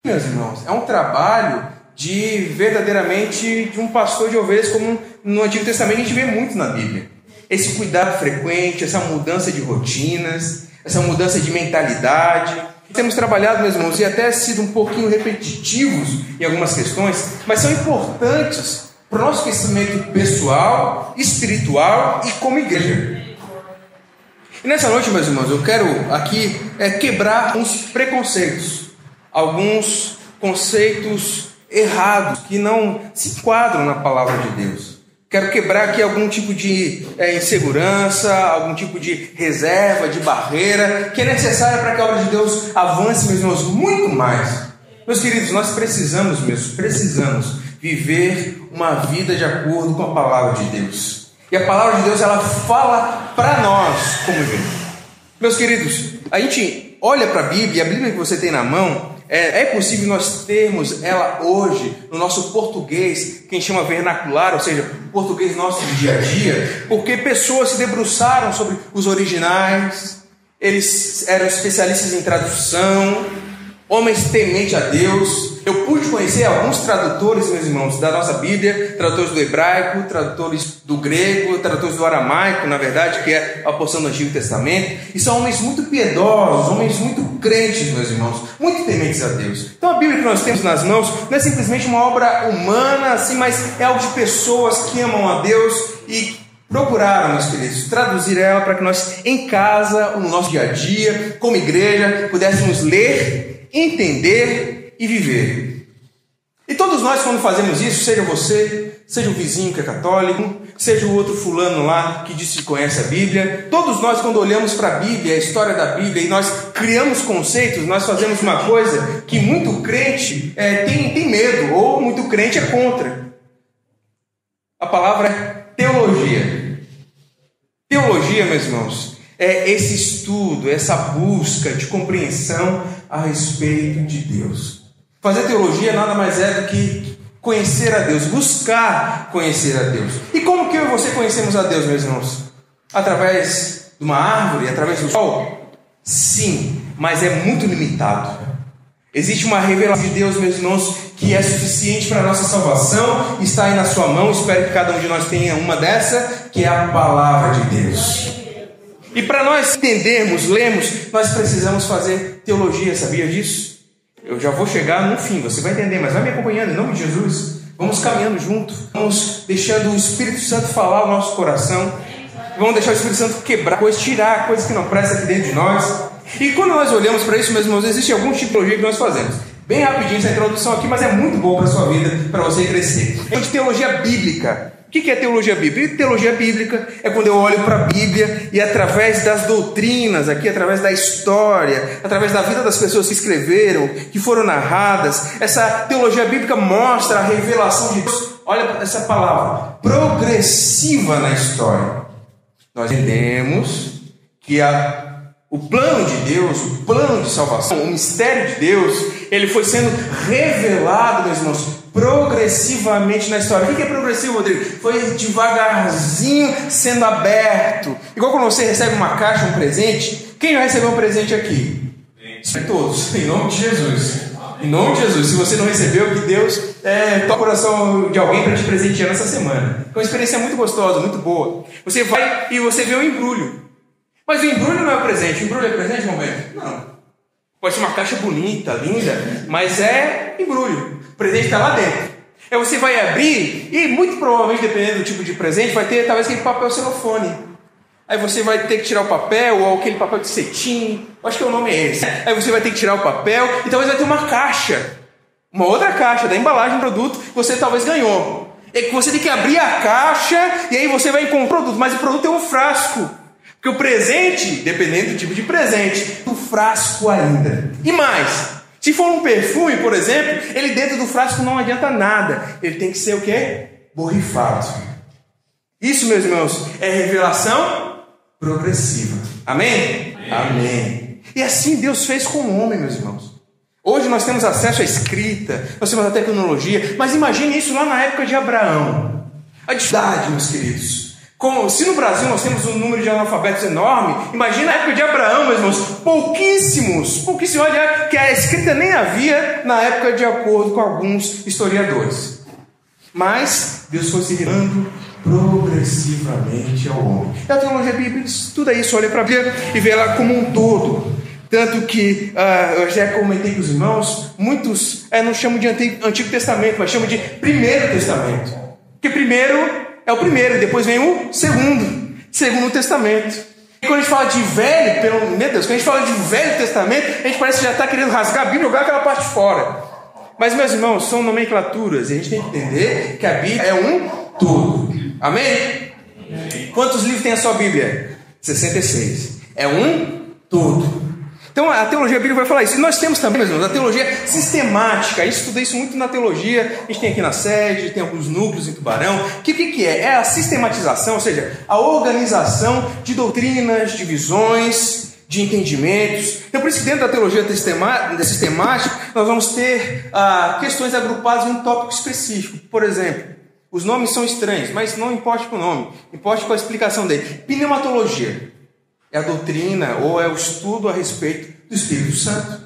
Meus irmãos, é um trabalho verdadeiramente de um pastor de ovelhas, como no Antigo Testamento a gente vê muito na Bíblia. Esse cuidado frequente, essa mudança de rotinas, essa mudança de mentalidade. Temos trabalhado, meus irmãos, e até sido um pouquinho repetitivos em algumas questões, mas são importantes para o nosso crescimento pessoal, espiritual e como igreja. E nessa noite, meus irmãos, eu quero aqui quebrar uns preconceitos, alguns conceitos errados que não se enquadram na palavra de Deus. Quero quebrar aqui algum tipo de insegurança, algum tipo de reserva, de barreira, que é necessária para que a obra de Deus avance, meus irmãos, muito mais. Meus queridos, nós precisamos viver uma vida de acordo com a palavra de Deus. E a palavra de Deus, ela fala para nós como igreja. Meus queridos, a gente olha para a Bíblia, e a Bíblia que você tem na mão, é possível nós termos ela hoje no nosso português, que a gente chama vernacular, ou seja, português nosso do dia a dia, porque pessoas se debruçaram sobre os originais, eles eram especialistas em tradução, homens tementes a Deus. Eu pude conhecer alguns tradutores, meus irmãos, da nossa Bíblia, tradutores do hebraico, tradutores do grego, tradutores do aramaico, na verdade, que é a porção do Antigo Testamento, e são homens muito piedosos, homens muito crentes, meus irmãos, muito tementes a Deus. Então a Bíblia que nós temos nas mãos não é simplesmente uma obra humana, assim, mas é algo de pessoas que amam a Deus e procuraram, meus queridos, traduzir ela para que nós em casa, no nosso dia a dia, como igreja, pudéssemos ler, entender e viver. E todos nós, quando fazemos isso, seja você, seja o vizinho que é católico, seja o outro fulano lá que diz que conhece a Bíblia, todos nós, quando olhamos para a Bíblia, a história da Bíblia, e nós criamos conceitos, nós fazemos uma coisa que muito crente tem medo, ou muito crente é contra. A palavra é teologia. Teologia, meus irmãos, é esse estudo, essa busca de compreensão a respeito de Deus. Fazer teologia nada mais é do que conhecer a Deus, buscar conhecer a Deus. E como que eu e você conhecemos a Deus, meus irmãos? Através de uma árvore, através do sol? Sim, mas é muito limitado. Existe uma revelação de Deus, meus irmãos, que é suficiente para a nossa salvação, está aí na sua mão. Espero que cada um de nós tenha uma dessa, que é a palavra de Deus. E para nós entendermos, lermos, nós precisamos fazer teologia, sabia disso? Eu já vou chegar no fim, você vai entender, mas vai me acompanhando, em nome de Jesus. Vamos caminhando junto, vamos deixando o Espírito Santo falar o nosso coração, vamos deixar o Espírito Santo quebrar coisas, tirar coisas que não prestam aqui dentro de nós. E quando nós olhamos para isso, meus irmãos, existe algum tipo de teologia que nós fazemos. Bem rapidinho essa introdução aqui, mas é muito boa para a sua vida, para você crescer. É de teologia bíblica. O que é teologia bíblica? Teologia bíblica é quando eu olho para a Bíblia e através das doutrinas, aqui através da história, através da vida das pessoas que escreveram, que foram narradas, essa teologia bíblica mostra a revelação de Deus. Olha essa palavra, progressiva na história. Nós entendemos que o plano de Deus, o plano de salvação, o mistério de Deus, ele foi sendo revelado, meus irmãos, progressivamente na história. O que é progressivo, Rodrigo? Foi devagarzinho sendo aberto. Igual quando você recebe uma caixa, um presente. Quem já recebeu um presente aqui? Todos, em nome de Jesus. Em nome de Jesus. Se você não recebeu, que Deus toque o coração de alguém para te presentear nessa semana. É uma experiência muito gostosa, muito boa. Você vai e você vê o embrulho. Mas o embrulho não é presente. O embrulho é presente, momento? Não. Pode ser uma caixa bonita, linda, mas é embrulho. O presente está lá dentro. Aí você vai abrir e muito provavelmente, dependendo do tipo de presente, vai ter talvez aquele papel celofane. Aí você vai ter que tirar o papel, ou aquele papel de cetim, acho que o nome é esse. Aí você vai ter que tirar o papel e talvez vai ter uma caixa, uma outra caixa da embalagem do produto que você talvez ganhou. É que você tem que abrir a caixa e aí você vai encontrar o produto, mas o produto é um frasco. Porque o presente, dependendo do tipo de presente, o frasco ainda. E mais, se for um perfume, por exemplo, ele dentro do frasco não adianta nada. Ele tem que ser o quê? Borrifado. Isso, meus irmãos, é revelação progressiva. Amém? Amém. E assim Deus fez com o homem, meus irmãos. Hoje nós temos acesso à escrita, nós temos a tecnologia, mas imagine isso lá na época de Abraão. A dificuldade, meus queridos. Se no Brasil nós temos um número de analfabetos enorme, imagina a época de Abraão, meus irmãos, pouquíssimos, olha, que a escrita nem havia na época, de acordo com alguns historiadores. Mas Deus foi se revelando progressivamente ao homem. E a teologia bíblica estuda isso, olha para a Bíblia e vê ela como um todo. Tanto que, eu já comentei com os irmãos, muitos não chamam de Antigo Testamento, mas chamam de Primeiro Testamento. Porque primeiro é o primeiro, e depois vem o Segundo Testamento. E quando a gente fala de velho, meu Deus, quando a gente fala de Velho Testamento, a gente parece que já está querendo rasgar a Bíblia e jogar aquela parte fora. Mas, meus irmãos, são nomenclaturas, e a gente tem que entender que a Bíblia é um todo. Amém? Quantos livros tem a sua Bíblia? 66. É um todo. Então a teologia bíblica vai falar isso. E nós temos também, meus irmãos, a teologia sistemática. A gente estuda isso muito na teologia. A gente tem aqui na sede, tem alguns núcleos em Tubarão. O que é? É a sistematização, ou seja, a organização de doutrinas, de visões, de entendimentos. Então por isso que dentro da teologia sistemática nós vamos ter questões agrupadas em um tópico específico. Por exemplo, os nomes são estranhos, mas não importa com o nome, importa com a explicação dele. Pneumatologia é a doutrina ou é o estudo a respeito do Espírito Santo.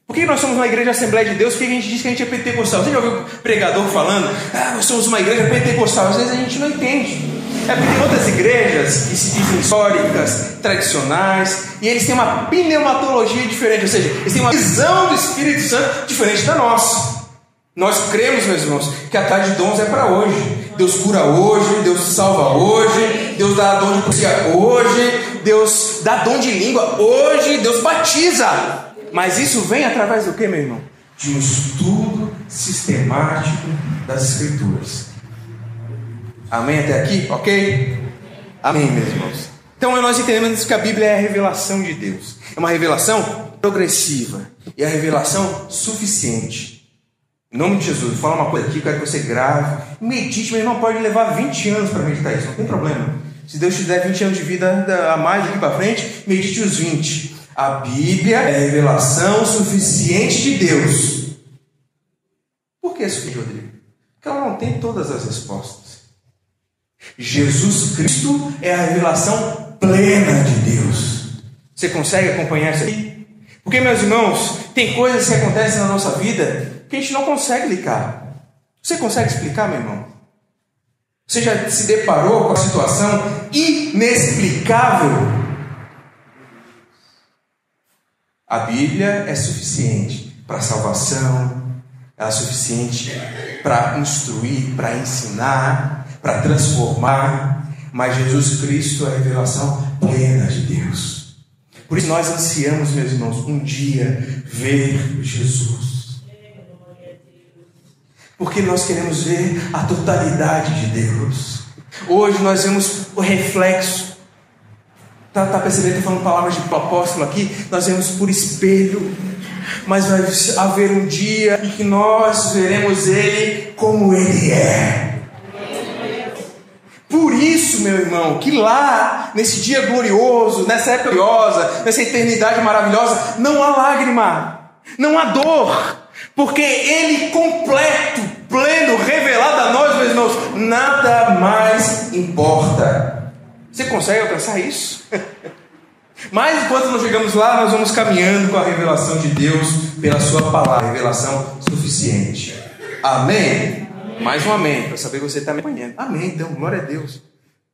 Por que nós somos uma igreja Assembleia de Deus? Por que a gente diz que a gente é pentecostal? Você já ouviu o pregador falando, nós somos uma igreja pentecostal? Às vezes a gente não entende. É porque tem outras igrejas que se dizem históricas, tradicionais, e eles têm uma pneumatologia diferente, ou seja, eles têm uma visão do Espírito Santo diferente da nossa. Nós cremos, meus irmãos, que a tarde de dons é para hoje. Deus cura hoje, Deus salva hoje, Deus dá dom de profecia hoje, Deus dá dom de língua hoje, Deus batiza. Mas isso vem através do que, meu irmão? De um estudo sistemático das Escrituras. Amém até aqui? Ok? Amém, meus irmãos. Então nós entendemos que a Bíblia é a revelação de Deus. É uma revelação progressiva e a revelação suficiente. Em nome de Jesus, vou falar uma coisa aqui, eu quero que você grave, medite, meu irmão, pode levar 20 anos para meditar isso, não tem problema. Se Deus te der 20 anos de vida a mais daqui para frente, medite os 20. A Bíblia é a revelação suficiente de Deus. Por que isso, Rodrigo? Porque ela não tem todas as respostas. Jesus Cristo é a revelação plena de Deus. Você consegue acompanhar isso aqui? Porque, meus irmãos, tem coisas que acontecem na nossa vida que a gente não consegue ligar. Você consegue explicar, meu irmão? Você já se deparou com a situação inexplicável? A Bíblia é suficiente para salvação, ela é suficiente para instruir, para ensinar, para transformar, mas Jesus Cristo é a revelação plena de Deus. Por isso nós ansiamos, meus irmãos, um dia ver Jesus. Porque nós queremos ver a totalidade de Deus. Hoje nós vemos o reflexo. Está percebendo? Estou falando palavras de apóstolo aqui. Nós vemos por espelho. Mas vai haver um dia em que nós veremos Ele como Ele é. Por isso, meu irmão, que lá, nesse dia glorioso, nessa época gloriosa, nessa eternidade maravilhosa, não há lágrima, não há dor. Porque Ele completo, pleno, revelado a nós, meus irmãos, nada mais importa. Você consegue alcançar isso? Mas enquanto nós chegamos lá, nós vamos caminhando com a revelação de Deus pela sua palavra, revelação suficiente. Amém? Mais um amém, para saber que você está me acompanhando. Amém, então, glória a Deus.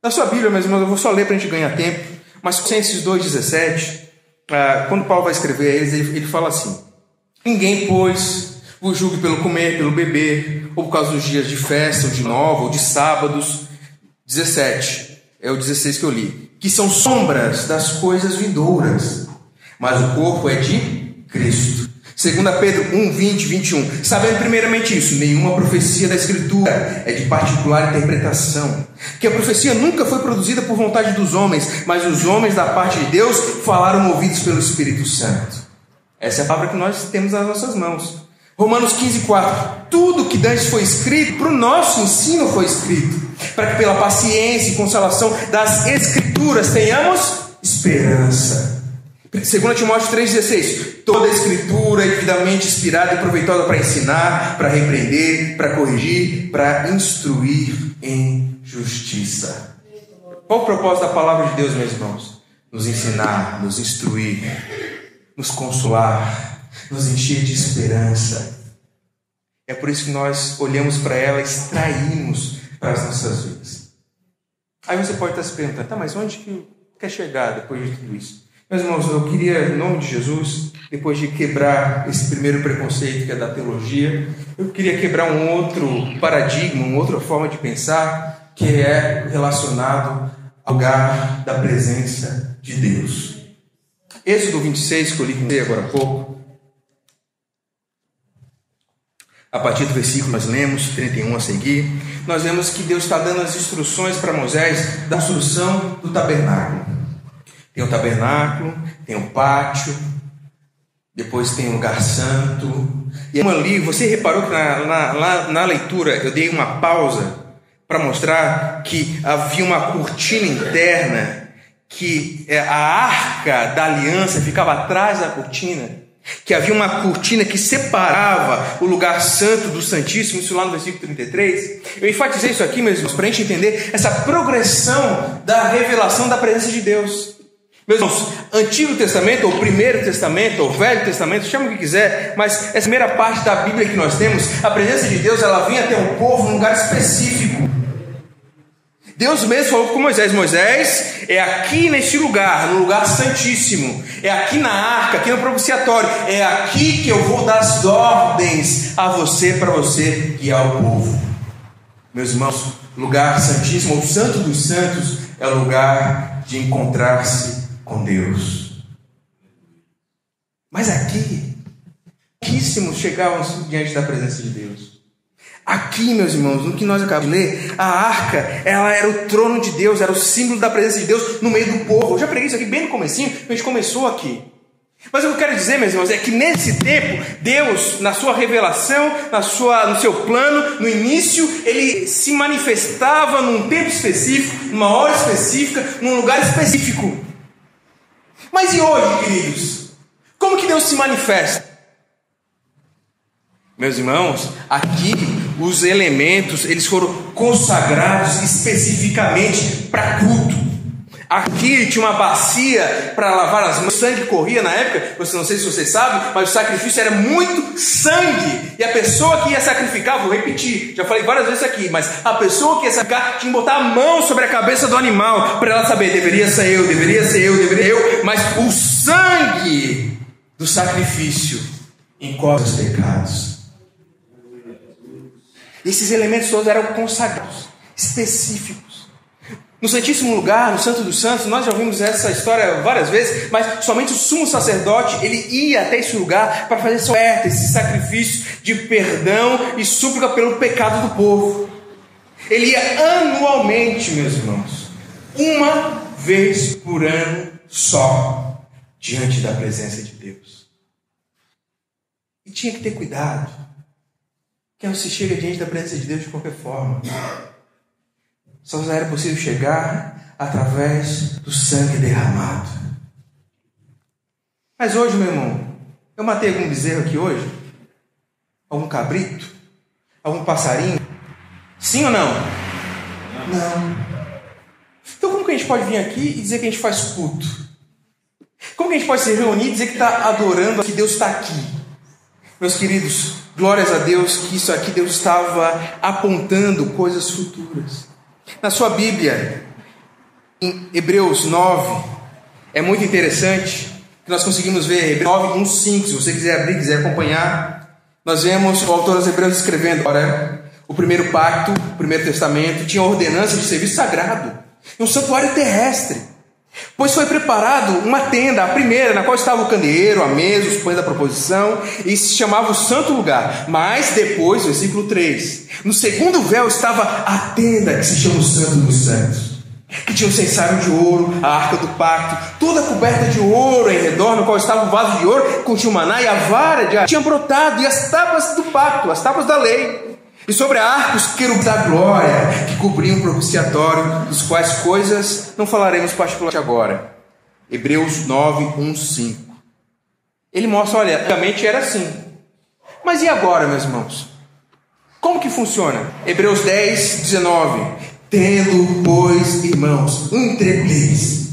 Na sua Bíblia, meus irmãos, eu vou só ler para a gente ganhar tempo, mas Colossenses 2,17, quando Paulo vai escrever a eles, ele fala assim: ninguém, pois, vos julgue pelo comer, pelo beber, ou por causa dos dias de festa, ou de nova, ou de sábados. 17, é o 16 que eu li. Que são sombras das coisas vindouras, mas o corpo é de Cristo. 2 Pedro 1, 20, 21. Sabendo primeiramente isso, nenhuma profecia da Escritura é de particular interpretação. Que a profecia nunca foi produzida por vontade dos homens, mas os homens da parte de Deus falaram movidos pelo Espírito Santo. Essa é a palavra que nós temos nas nossas mãos. Romanos 15, 4. Tudo que dantes foi escrito, para o nosso ensino foi escrito, para que pela paciência e consolação das Escrituras tenhamos esperança. 2 Timóteo 3,16. Toda a Escritura é devidamente inspirada e proveitosa para ensinar, para repreender, para corrigir, para instruir em justiça. Qual o propósito da palavra de Deus, meus irmãos? Nos ensinar, nos instruir, nos consolar, nos encher de esperança. É por isso que nós olhamos para ela e extraímos para as nossas vidas. Aí você pode estar se perguntando, tá, mas onde que quer chegar depois de tudo isso? Meus irmãos, eu queria, em nome de Jesus, depois de quebrar esse primeiro preconceito que é da teologia, eu queria quebrar um outro paradigma, uma outra forma de pensar, que é relacionado ao lugar da presença de Deus. Êxodo 26, que eu li com você agora há pouco, a partir do versículo nós lemos, 31 a seguir, nós vemos que Deus está dando as instruções para Moisés da construção do tabernáculo. Tem o tabernáculo, tem o pátio, depois tem o lugar santo. E ali, você reparou que na leitura eu dei uma pausa para mostrar que havia uma cortina interna, que a arca da aliança ficava atrás da cortina, que havia uma cortina que separava o lugar santo do santíssimo, isso lá no versículo 33. Eu enfatizei isso aqui, meus irmãos, para a gente entender essa progressão da revelação da presença de Deus. Meus irmãos, Antigo Testamento, ou Primeiro Testamento, ou Velho Testamento, chama o que quiser, mas essa primeira parte da Bíblia que nós temos, a presença de Deus, ela vinha até um povo num lugar específico. Deus mesmo falou com Moisés: Moisés, é aqui neste lugar, no lugar santíssimo, é aqui na arca, aqui no propiciatório, é aqui que eu vou dar as ordens a você, para você guiar o povo. Meus irmãos, lugar santíssimo, ou santo dos santos, é o lugar de encontrar-se com Deus. Mas aqui, pouquíssimos chegavam diante da presença de Deus. Aqui, meus irmãos, no que nós acabamos de ler, a arca, ela era o trono de Deus, era o símbolo da presença de Deus no meio do povo. Eu já preguei isso aqui bem no comecinho, a gente começou aqui. Mas o que eu quero dizer, meus irmãos, é que nesse tempo, Deus, na sua revelação, no seu plano, no início, Ele se manifestava num tempo específico, numa hora específica, num lugar específico. Mas e hoje, queridos? Como que Deus se manifesta? Meus irmãos, aqui os elementos, eles foram consagrados especificamente para culto. Aqui tinha uma bacia para lavar as mãos, o sangue corria na época, não sei se vocês sabem, mas o sacrifício era muito sangue, e a pessoa que ia sacrificar, vou repetir, já falei várias vezes aqui, mas a pessoa que ia sacrificar tinha que botar a mão sobre a cabeça do animal, para ela saber, deveria ser eu, mas o sangue do sacrifício encobre os pecados. Esses elementos todos eram consagrados, específicos. No Santíssimo Lugar, no Santo dos Santos, nós já ouvimos essa história várias vezes, mas somente o sumo sacerdote, ele ia até esse lugar para fazer essa oferta, esse sacrifício de perdão e súplica pelo pecado do povo. Ele ia anualmente, meus irmãos, uma vez por ano só, diante da presença de Deus. E tinha que ter cuidado, que não se chega diante da presença de Deus de qualquer forma. Só era possível chegar através do sangue derramado. Mas hoje, meu irmão, eu matei algum bezerro aqui hoje? Algum cabrito? Algum passarinho? Sim ou não? Não. Então como que a gente pode vir aqui e dizer que a gente faz culto? Como que a gente pode se reunir e dizer que está adorando, que Deus está aqui? Meus queridos, glórias a Deus que isso aqui Deus estava apontando coisas futuras. Na sua Bíblia, em Hebreus 9, é muito interessante que nós conseguimos ver Hebreus 9, 1, 5. Se você quiser abrir, quiser acompanhar, nós vemos o autor dos Hebreus escrevendo: ora, o primeiro pacto, o primeiro testamento, tinha ordenança de serviço sagrado, um santuário terrestre. Pois foi preparado uma tenda, a primeira, na qual estava o candeeiro, a mesa, os pães da proposição, e se chamava o santo lugar. Mas depois, versículo 3, no segundo véu estava a tenda, que se chama o santo dos santos, que tinha um censário de ouro, a arca do pacto, toda coberta de ouro em redor, no qual estava o vaso de ouro, continha o maná, e a vara de tinha brotado, e as tábuas do pacto, as tábuas da lei. E sobre a arca os querubins da glória, que cobriam o propiciatório, dos quais coisas não falaremos particularmente agora. Hebreus 9, 1, 5. Ele mostra, olha, antigamente era assim. Mas e agora, meus irmãos? Como que funciona? Hebreus 10, 19. Tendo, pois, irmãos, intrepidez.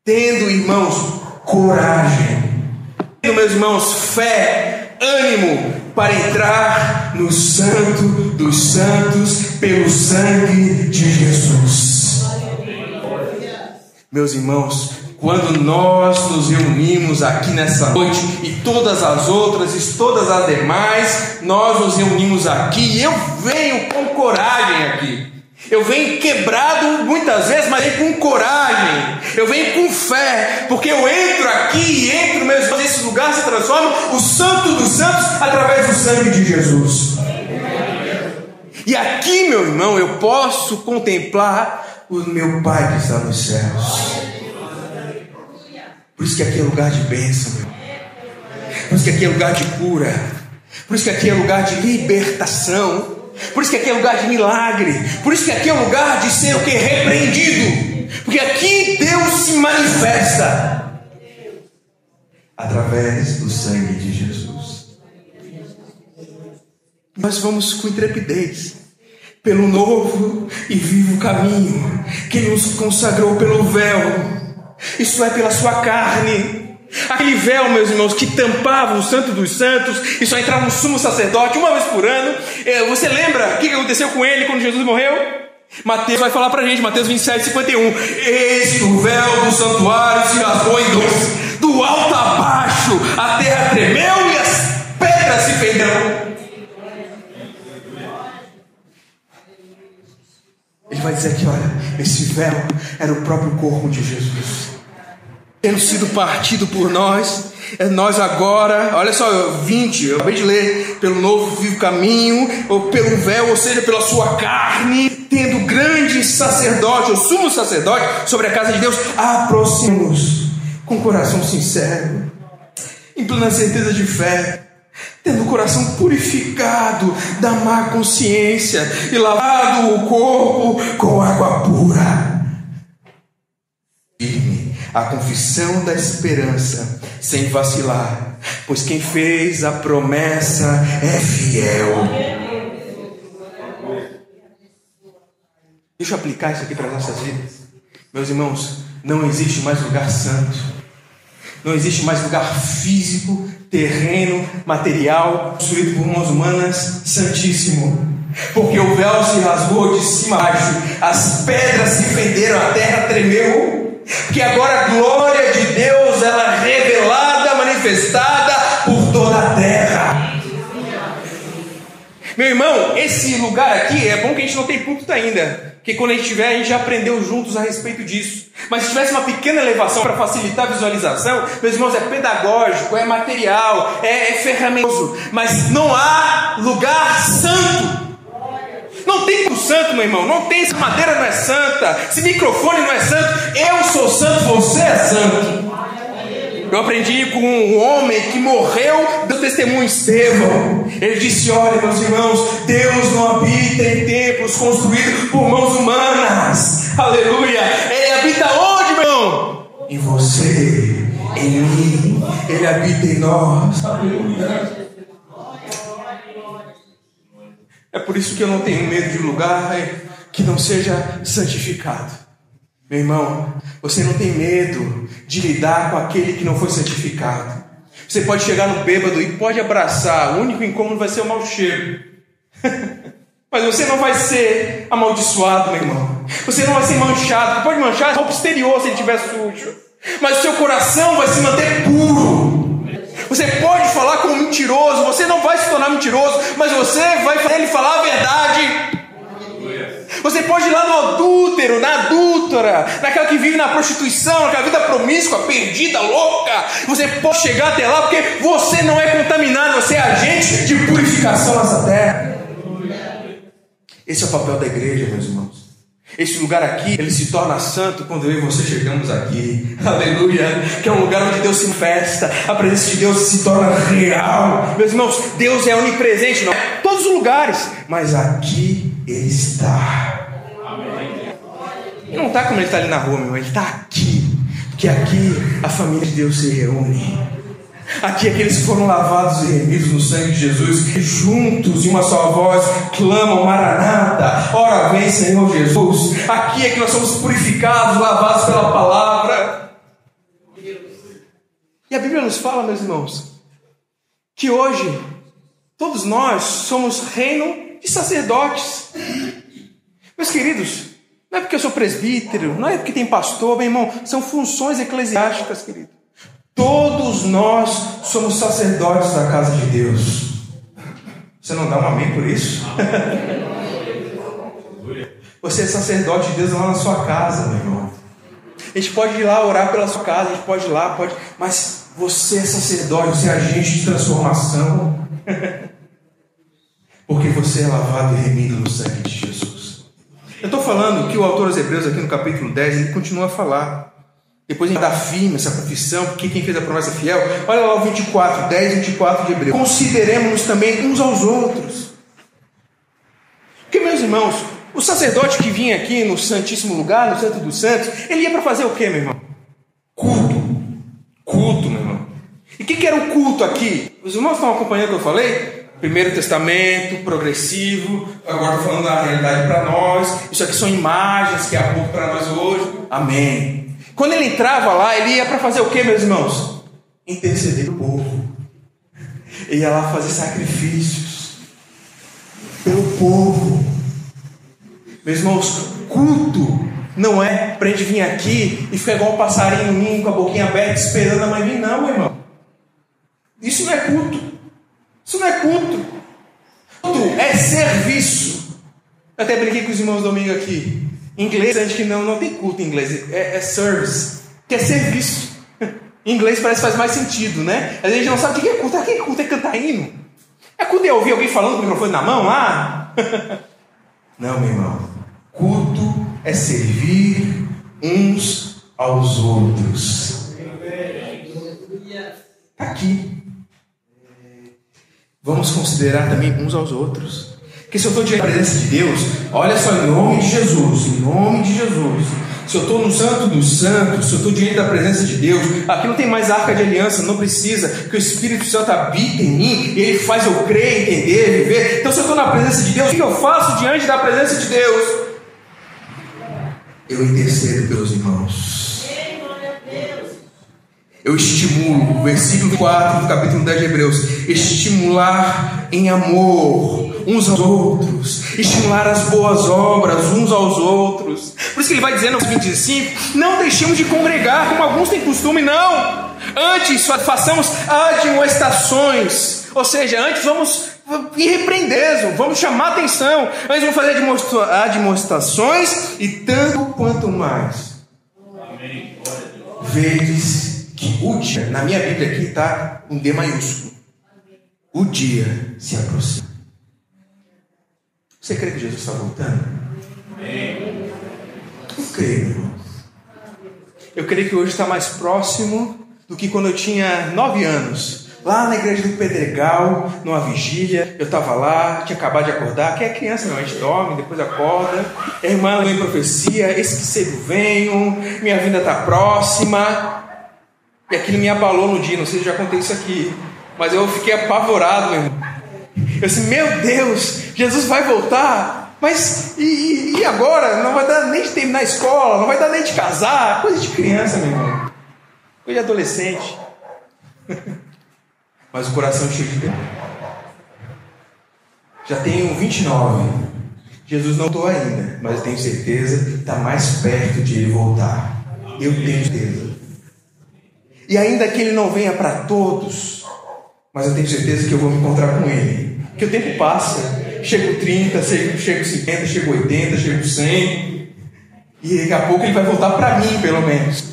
Tendo, irmãos, coragem. Tendo, meus irmãos, fé, ânimo para entrar no Santo dos Santos pelo sangue de Jesus. Meus irmãos, quando nós nos reunimos aqui nessa noite, e todas as outras e todas as demais, nós nos reunimos aqui, e eu venho com coragem aqui. Eu venho quebrado muitas vezes, mas venho com coragem. Eu venho com fé, porque eu entro aqui e entro mesmo nesse lugar, se transforma o Santo dos Santos através do sangue de Jesus. E aqui, meu irmão, eu posso contemplar o meu Pai que está nos céus. Por isso que aqui é lugar de bênção, meu. Por isso que aqui é lugar de cura. Por isso que aqui é lugar de libertação. Por isso que aqui é lugar de milagre. Por isso que aqui é lugar de ser o que? Repreendido. Porque aqui Deus se manifesta através do sangue de Jesus. Nós vamos com intrepidez pelo novo e vivo caminho que nos consagrou pelo véu. Isso é pela sua carne. Aquele véu, meus irmãos, que tampava o Santo dos Santos e só entrava um sumo sacerdote uma vez por ano. Você lembra o que aconteceu com ele quando Jesus morreu? Mateus vai falar pra gente, Mateus 27:51. Eis que o véu do santuário se rasgou em dois, do alto a baixo, a terra tremeu e as pedras se fenderam. Ele vai dizer aqui, olha, esse véu era o próprio corpo de Jesus, tendo sido partido por nós. Nós agora, olha só, 20, eu acabei de ler, pelo novo vivo caminho, ou pelo véu, ou seja, pela sua carne, tendo grande sacerdote, ou sumo sacerdote, sobre a casa de Deus, aproximemos com coração sincero, em plena certeza de fé, tendo o coração purificado da má consciência e lavado o corpo com água pura. Firme a confissão da esperança, sem vacilar, pois quem fez a promessa é fiel. Deixa eu aplicar isso aqui para as nossas vidas. Meus irmãos, não existe mais lugar santo. Não existe mais lugar físico, terreno, material, construído por mãos humanas, santíssimo. Porque o véu se rasgou de cima a baixo, as pedras se fenderam, a terra tremeu. Porque agora a glória de Deus, ela é revelada, manifestada por toda a terra. Meu irmão, esse lugar aqui, é bom que a gente não tem púlpito ainda, porque quando a gente tiver, a gente já aprendeu juntos a respeito disso. Mas se tivesse uma pequena elevação para facilitar a visualização, meus irmãos, é pedagógico, é material, é ferramentoso, mas não há lugar santo. Não tem como santo, meu irmão. Não tem, essa madeira não é santa, esse microfone não é santo. Eu sou santo, você é santo. Eu aprendi com um homem que morreu do testemunho Estevão. Ele disse, olha, meus irmãos, Deus não habita em templos construídos por mãos humanas. Aleluia. Ele habita onde, meu irmão? Em você, em mim. Ele habita em nós. Aleluia. É por isso que eu não tenho medo de lugar que não seja santificado. Meu irmão, você não tem medo de lidar com aquele que não foi santificado. Você pode chegar no bêbado e pode abraçar. O único incômodo vai ser o mau cheiro. Mas você não vai ser amaldiçoado, meu irmão. Você não vai ser manchado. Você pode manchar a roupa exterior se ele estiver sujo, mas o seu coração vai se manter puro. Você pode falar com um mentiroso, você não vai se tornar mentiroso, mas você vai fazer ele falar a verdade. Você pode ir lá no adúltero, na adúltera, naquela que vive na prostituição, naquela vida promíscua, perdida, louca. Você pode chegar até lá porque você não é contaminado, você é agente de purificação nessa terra. Esse é o papel da igreja, meus irmãos. Esse lugar aqui, ele se torna santo quando eu e você chegamos aqui. Aleluia. Que é um lugar onde Deus se manifesta. A presença de Deus se torna real. Meus irmãos, Deus é onipresente, não é em todos os lugares, mas aqui Ele está. Ele não está como Ele está ali na rua, meu. Ele está aqui. Porque aqui a família de Deus se reúne. Aqui aqueles que foram lavados e remidos no sangue de Jesus, que juntos, em uma só voz, clamam: Maranata, ora vem Senhor Jesus. Aqui é que nós somos purificados, lavados pela palavra. E a Bíblia nos fala, meus irmãos, que hoje todos nós somos reino de sacerdotes. Meus queridos, não é porque eu sou presbítero, não é porque tem pastor, meu irmão, são funções eclesiásticas, querido. Todos nós somos sacerdotes da casa de Deus. Você não dá um amém por isso? Você é sacerdote de Deus lá na sua casa, meu irmão. A gente pode ir lá orar pela sua casa, a gente pode ir lá, mas você é sacerdote, você é agente de transformação. Porque você é lavado e remido no sangue de Jesus. Eu estou falando que o autor aos Hebreus, aqui no capítulo 10, ele continua a falar. Depois a gente dá firme essa profissão, porque quem fez a promessa é fiel. Olha lá o 24, 10, 24 de Hebreus. Consideremos também uns aos outros. Porque, meus irmãos, o sacerdote que vinha aqui no Santíssimo Lugar, no Santo dos Santos, ele ia para fazer o quê, meu irmão? Culto. Culto, meu irmão. E o que era o culto aqui? Os irmãos estão acompanhando o que eu falei? Primeiro Testamento, progressivo. Agora estou falando da realidade para nós. Isso aqui são imagens que é culto para nós hoje. Amém. Quando ele entrava lá, ele ia para fazer o que, meus irmãos? Interceder pelo povo. Ele ia lá fazer sacrifícios pelo povo. Meus irmãos, culto não é para a gente vir aqui e ficar igual um passarinho no ninho com a boquinha aberta esperando a mãe vir, não, meu irmão. Isso não é culto. Isso não é culto. Culto é serviço. Eu até brinquei com os irmãos domingo aqui. Em inglês, a gente não tem culto em inglês, é service, que é serviço. Em inglês parece que faz mais sentido, né? A gente não sabe o que é culto. O que é culto? É cantar hino? É culto é ouvir alguém falando com o microfone na mão lá? Não, meu irmão. Culto é servir uns aos outros. Está aqui. Vamos considerar também uns aos outros. Porque se eu estou diante da presença de Deus, olha só, em nome de Jesus, se eu estou no Santo dos Santos, se eu estou diante da presença de Deus, aqui não tem mais arca de aliança, não precisa, que o Espírito Santo habita em mim, e Ele faz eu crer, entender, viver. Então se eu estou na presença de Deus, o que eu faço diante da presença de Deus? Eu intercedo pelos irmãos. Eu estimulo, o versículo 4 do capítulo 10 de Hebreus, estimular em amor uns aos outros, estimular as boas obras uns aos outros. Por isso que ele vai dizendo no 25, não deixemos de congregar como alguns têm costume, não. Antes façamos admoestações, ou seja, antes vamos irrepreender, vamos chamar atenção, antes vamos fazer admoestações, e tanto quanto mais vedes que o dia, na minha Bíblia aqui está um D maiúsculo, o dia se aproxima. Você crê que Jesus está voltando? Eu creio, meu irmão. Eu creio que hoje está mais próximo do que quando eu tinha 9 anos. Lá na igreja do Pedregal, numa vigília, eu estava lá, tinha acabado de acordar. Que é criança, não, a gente dorme, depois acorda. A irmã leu em profecia, esse que cedo venho, minha vinda está próxima. E aquilo me abalou no dia, não sei se eu já contei isso aqui, mas eu fiquei apavorado, meu irmão. Eu disse, meu Deus, Jesus vai voltar, mas e agora? Não vai dar nem de terminar a escola, não vai dar nem de casar, coisa de criança, meu irmão, coisa de adolescente. Mas o coração cheio de Deus. Já tenho 29, Jesus não voltou ainda, mas eu tenho certeza que está mais perto de Ele voltar. Eu tenho certeza. E ainda que Ele não venha para todos, mas eu tenho certeza que eu vou me encontrar com Ele. Porque o tempo passa. Chego 30, chego 50, chego 80, chego 100. E daqui a pouco Ele vai voltar para mim, pelo menos.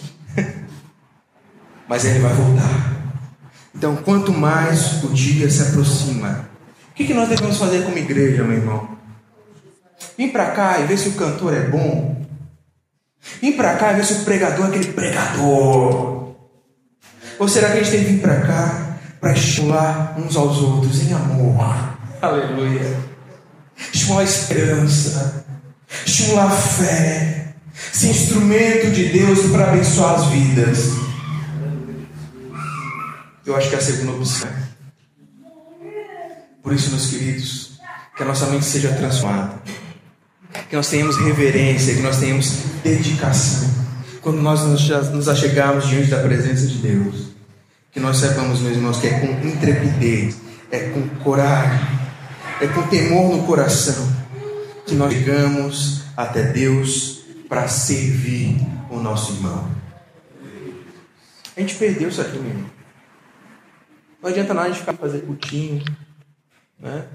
Mas Ele vai voltar. Então, quanto mais o dia se aproxima, o que nós devemos fazer como igreja, meu irmão? Vim para cá e ver se o cantor é bom. Vim para cá e ver se o pregador é aquele pregador. Ou será que a gente tem que vir para cá para estimular uns aos outros em amor? Aleluia. Estimular a esperança, estimular a fé, ser instrumento de Deus para abençoar as vidas. Eu acho que é a segunda opção. Por isso, meus queridos, que a nossa mente seja transformada, que nós tenhamos reverência, que nós tenhamos dedicação, quando nós nos achegarmos diante da presença de Deus, que nós saibamos, meus irmãos, que é com intrepidez, é com coragem, é com temor no coração, que nós chegamos até Deus para servir o nosso irmão. A gente perdeu isso aqui, meu irmão. Não adianta nada a gente ficar fazendo cultinho, né?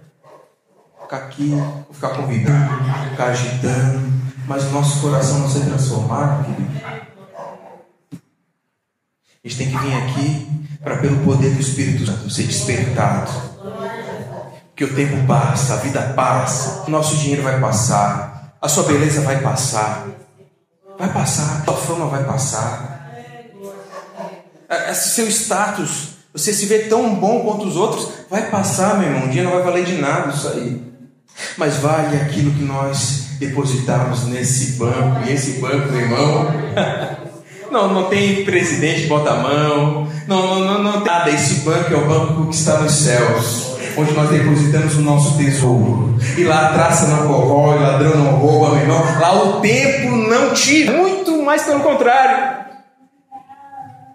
Ficar aqui, ficar convidando, ficar agitando, mas o nosso coração não ser transformado, querido. A gente tem que vir aqui para, pelo poder do Espírito Santo, ser despertado. Porque o tempo passa, a vida passa, o nosso dinheiro vai passar, a sua beleza vai passar, a sua fama vai passar, esse seu status, você se vê tão bom quanto os outros, vai passar, meu irmão. Um dia não vai valer de nada isso aí. Mas vale aquilo que nós depositamos nesse banco. E esse banco, meu irmão, não tem presidente que bota a mão, não tem nada. Esse banco é o banco que está nos céus, onde nós depositamos o nosso tesouro. E lá a traça não corrói, o ladrão não rouba, meu irmão. Lá o tempo não tira, muito mais pelo contrário.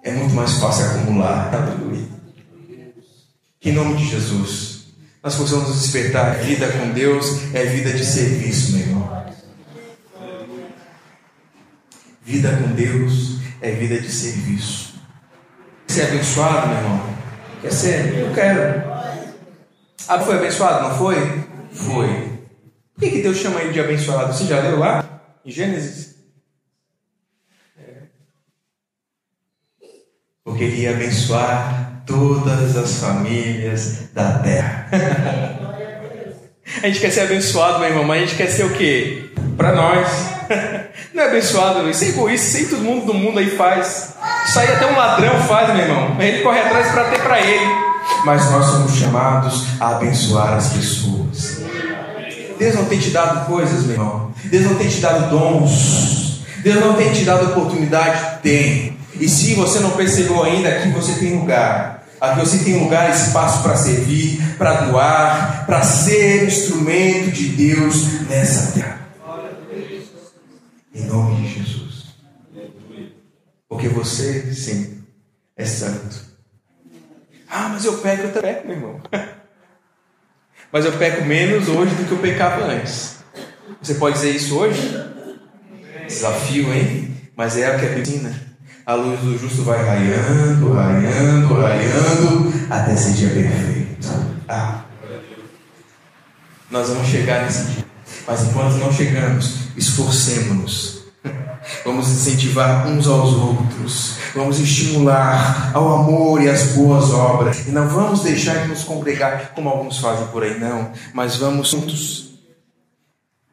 É muito mais fácil acumular. Que em nome de Jesus nós possamos nos despertar. Vida com Deus é vida de serviço, meu irmão. Vida com Deus é vida de serviço. Quer ser abençoado, meu irmão? Quer ser? Eu quero. Ah, foi abençoado, não foi? Foi. Por que Deus chama ele de abençoado? Você já leu lá em Gênesis? Porque ele ia abençoar todas as famílias da terra. A gente quer ser abençoado, meu irmão, mas a gente quer ser o quê? Para nós. Não é abençoado, isso é egoísta, isso aí todo mundo do mundo aí faz. Isso aí até um ladrão faz, meu irmão. Ele corre atrás para ter para ele. Mas nós somos chamados a abençoar as pessoas. Deus não tem te dado coisas, meu irmão. Deus não tem te dado dons. Deus não tem te dado oportunidade. Tem. E se você não percebeu ainda, aqui você tem lugar. Aqui você tem lugar, espaço para servir, para doar, para ser instrumento de Deus nessa terra. Em nome de Jesus. Porque você, sim, é santo. Ah, mas eu peco, meu irmão. Mas eu peco menos hoje do que eu pecava antes. Você pode dizer isso hoje? Desafio, hein? Mas é o que a Bíblia ensina. A luz do justo vai raiando, raiando, raiando, até esse dia perfeito. Nós vamos chegar nesse dia. Mas enquanto não chegamos, esforcemos-nos. Vamos incentivar uns aos outros. Vamos estimular ao amor e às boas obras. E não vamos deixar de nos congregar como alguns fazem por aí, não. Mas vamos juntos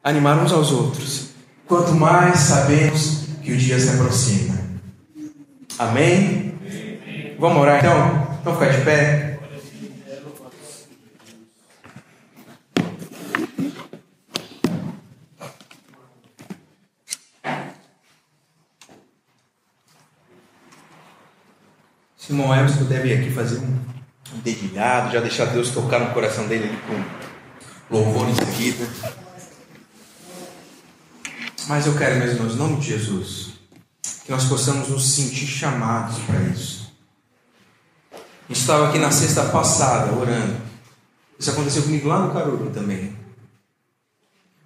animar uns aos outros. Quanto mais sabemos que o dia se aproxima. Amém? Vamos orar então? Vamos ficar de pé? Se o irmão Emerson puder vir aqui fazer um dedilhado, já deixar Deus tocar no coração dele ali com louvor em seguida. Mas eu quero, meus irmãos, em nome de Jesus, que nós possamos nos sentir chamados para isso. Eu estava aqui na sexta passada orando. Isso aconteceu comigo lá no Caruru também.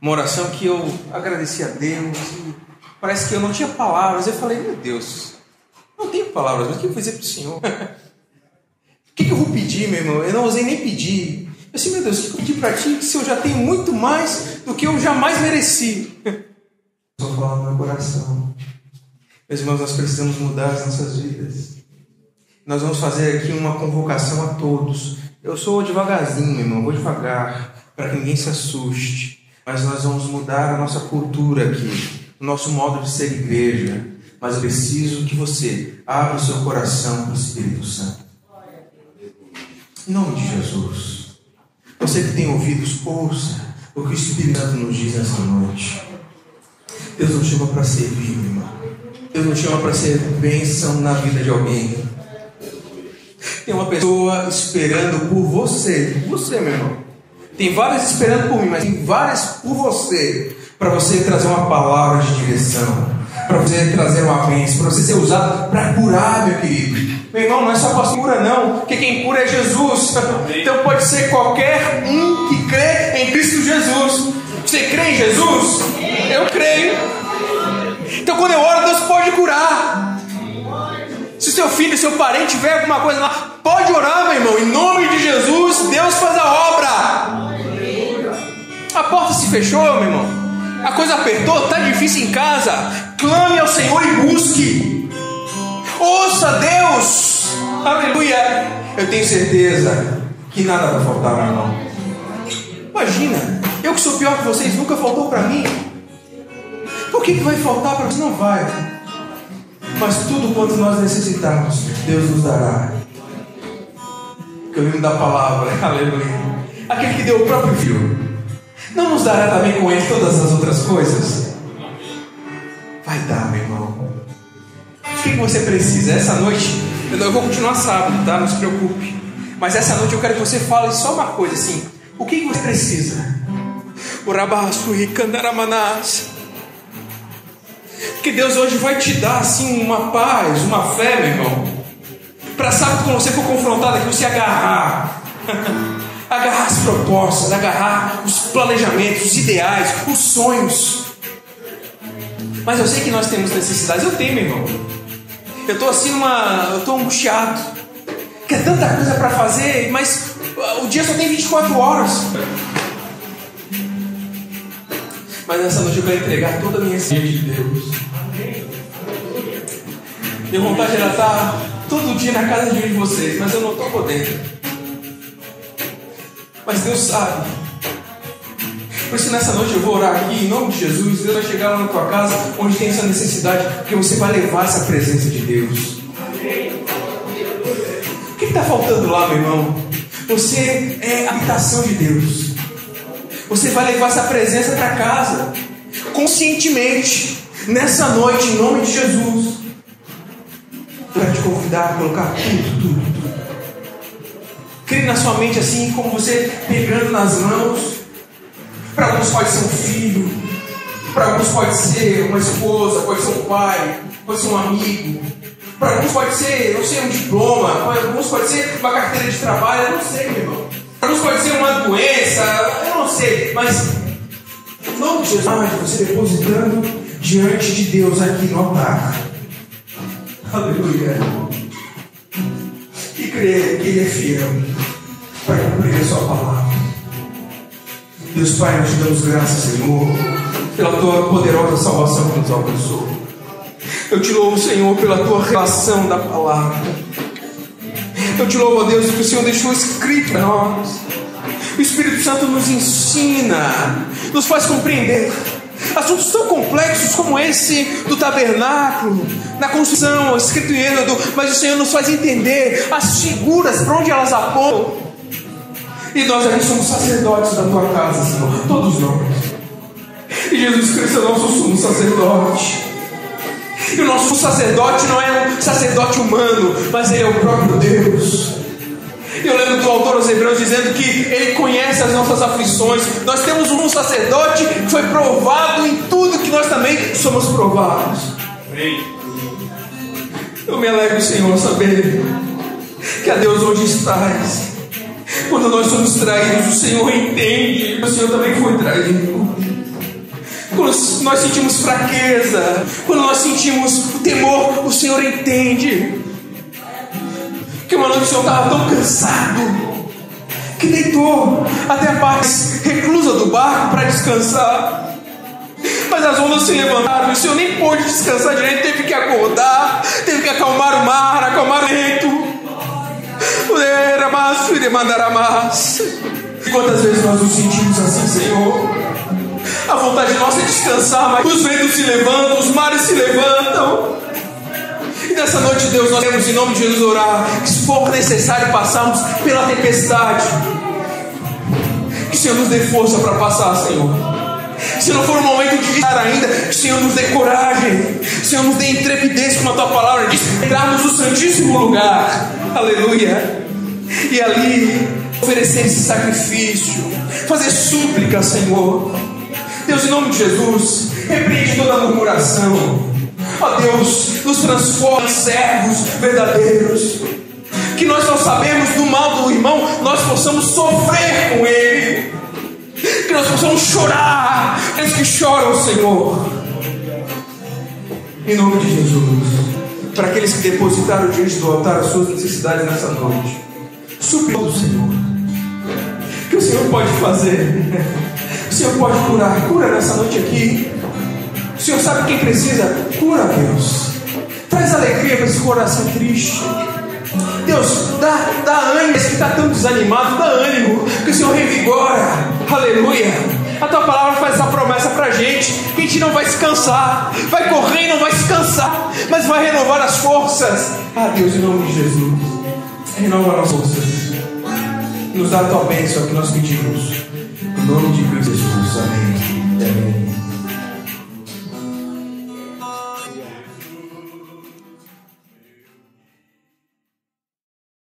Uma oração que eu agradeci a Deus. E parece que eu não tinha palavras. Eu falei, meu Deus, não tenho palavras, mas o que eu vou dizer para o Senhor? O que eu vou pedir, meu irmão? Eu não ousei nem pedir. Eu disse, meu Deus, o que eu pedi para ti? Se eu já tenho muito mais do que eu jamais mereci. Estou falando no meu coração. Meus irmãos, nós precisamos mudar as nossas vidas. Nós vamos fazer aqui uma convocação a todos. Eu sou devagarzinho, meu irmão, vou devagar, para que ninguém se assuste. Mas nós vamos mudar a nossa cultura aqui, o nosso modo de ser igreja. Mas eu preciso que você abra o seu coração para o Espírito Santo. Em nome de Jesus. Você que tem ouvidos, ouça o que o Espírito Santo nos diz nessa noite. Deus nos chama para servir, meu irmão. Deus nos chama para ser bênção na vida de alguém. Tem uma pessoa esperando por você. Você, meu irmão. Tem várias esperando por mim, mas tem várias por você. Para você trazer uma palavra de direção. Para você trazer uma bênção. Para você ser usado para curar, meu querido. Meu irmão, não é só para cura não. Porque quem cura é Jesus. Então pode ser qualquer um que crê em Cristo Jesus. Você crê em Jesus? Eu creio. Então quando eu oro, Deus pode curar. Se seu filho, seu parente tiver alguma coisa lá, pode orar, meu irmão. Em nome de Jesus, Deus faz a obra. A porta se fechou, meu irmão. A coisa apertou, está difícil em casa. Clame ao Senhor e busque. Ouça Deus. Aleluia. Eu tenho certeza que nada vai faltar, meu irmão. Imagina, eu que sou pior que vocês, nunca faltou para mim. Por que vai faltar para você? Não vai. Mas tudo quanto nós necessitamos, Deus nos dará. Que eu lembro da palavra, aleluia. Aquele que deu o próprio filho, não nos dará também com ele todas as outras coisas? Vai dar, meu irmão. O que você precisa? Essa noite, eu vou continuar sábado, tá? Não se preocupe. Mas essa noite eu quero que você fale só uma coisa assim. O que você precisa? Que Deus hoje vai te dar assim uma paz, uma fé, meu irmão. Para sabe quando você for confrontado aqui, você agarrar. Agarrar as propostas, agarrar os planejamentos, os ideais, os sonhos. Mas eu sei que nós temos necessidades. Eu tenho, meu irmão. Eu estou assim eu estou angustiado. Que é tanta coisa para fazer, mas o dia só tem 24 horas. Mas nessa noite eu quero entregar toda a minha sede de Deus. Minha vontade era estar todo dia na casa de um de vocês, mas eu não estou podendo. Mas Deus sabe. Por isso nessa noite eu vou orar aqui em nome de Jesus. Deus vai chegar lá na tua casa onde tem essa necessidade, porque você vai levar essa presença de Deus. O que está faltando lá, meu irmão? Você é a habitação de Deus. Você vai levar essa presença para casa, conscientemente, nessa noite, em nome de Jesus. Para te convidar a colocar tudo. Crie na sua mente assim, como você pegando nas mãos. Para alguns pode ser um filho, para alguns pode ser uma esposa, pode ser um pai, pode ser um amigo. Para alguns pode ser, não sei, um diploma, para alguns pode ser uma carteira de trabalho, eu não sei, meu irmão. Para alguns pode ser uma doença, eu não sei, mas em nome de Jesus, você depositando diante de Deus aqui no altar. Aleluia. E crer que Ele é fiel para cumprir a sua palavra. Deus Pai, nós te damos graças, Senhor, pela tua poderosa salvação que nos alcançou. Eu te louvo, Senhor, pela tua revelação da palavra. Eu te louvo, ó Deus, que o Senhor deixou escrito para nós. O Espírito Santo nos ensina, nos faz compreender assuntos tão complexos como esse do tabernáculo, na construção, escrito em Êxodo, mas o Senhor nos faz entender as figuras, para onde elas apontam. E nós aqui somos sacerdotes da tua casa, Senhor, todos nós. E Jesus Cristo é nosso sumo sacerdote. E o nosso sacerdote não é um sacerdote humano, mas Ele é o próprio Deus. Eu lembro do autor aos Hebreus dizendo que Ele conhece as nossas aflições. Nós temos um sacerdote que foi provado em tudo que nós também somos provados. Eu me alegro, Senhor, saber que a Deus onde estás. Quando nós somos traídos, o Senhor entende. O Senhor também foi traído. Quando nós sentimos fraqueza, quando nós sentimos o temor, o Senhor entende. Que uma noite o Senhor estava tão cansado que deitou até a parte reclusa do barco para descansar. Mas as ondas se levantaram e o Senhor nem pôde descansar direito, teve que acordar, teve que acalmar o mar, acalmar o vento. E quantas vezes nós nos sentimos assim, Senhor? A vontade nossa é descansar, mas os ventos se levantam, os mares se levantam. E nessa noite, Deus, nós queremos em nome de Jesus orar que se for necessário passarmos pela tempestade, que o Senhor nos dê força para passar, Senhor. Se não for um momento de estar ainda, que o Senhor nos dê coragem, que o Senhor nos dê intrepidez, como a tua palavra diz, entrarmos no santíssimo lugar. aleluia, e ali oferecer esse sacrifício, fazer súplica, Senhor. Deus, em nome de Jesus, repreende toda a murmuração. Ó Deus, nos transforma em servos verdadeiros, que nós não sabemos do mal do irmão, nós possamos sofrer com ele, que nós possamos chorar, aqueles que choram, Senhor, em nome de Jesus. Para aqueles que depositaram diante do altar as suas necessidades nessa noite, supre do Senhor, que o Senhor pode fazer, o Senhor pode curar, cura nessa noite aqui. O Senhor sabe quem precisa, cura, Deus, traz alegria para esse coração triste. Deus, dá ânimo, que está tão desanimado, dá ânimo, que o Senhor revigora, aleluia. A tua palavra faz essa promessa para a gente, que a gente não vai se cansar, vai correr e não vai se cansar, mas vai renovar as forças. Ah, Deus, em nome de Jesus, renova as forças, nos dá a tua bênção, que nós pedimos, em nome de Cristo Jesus, amém.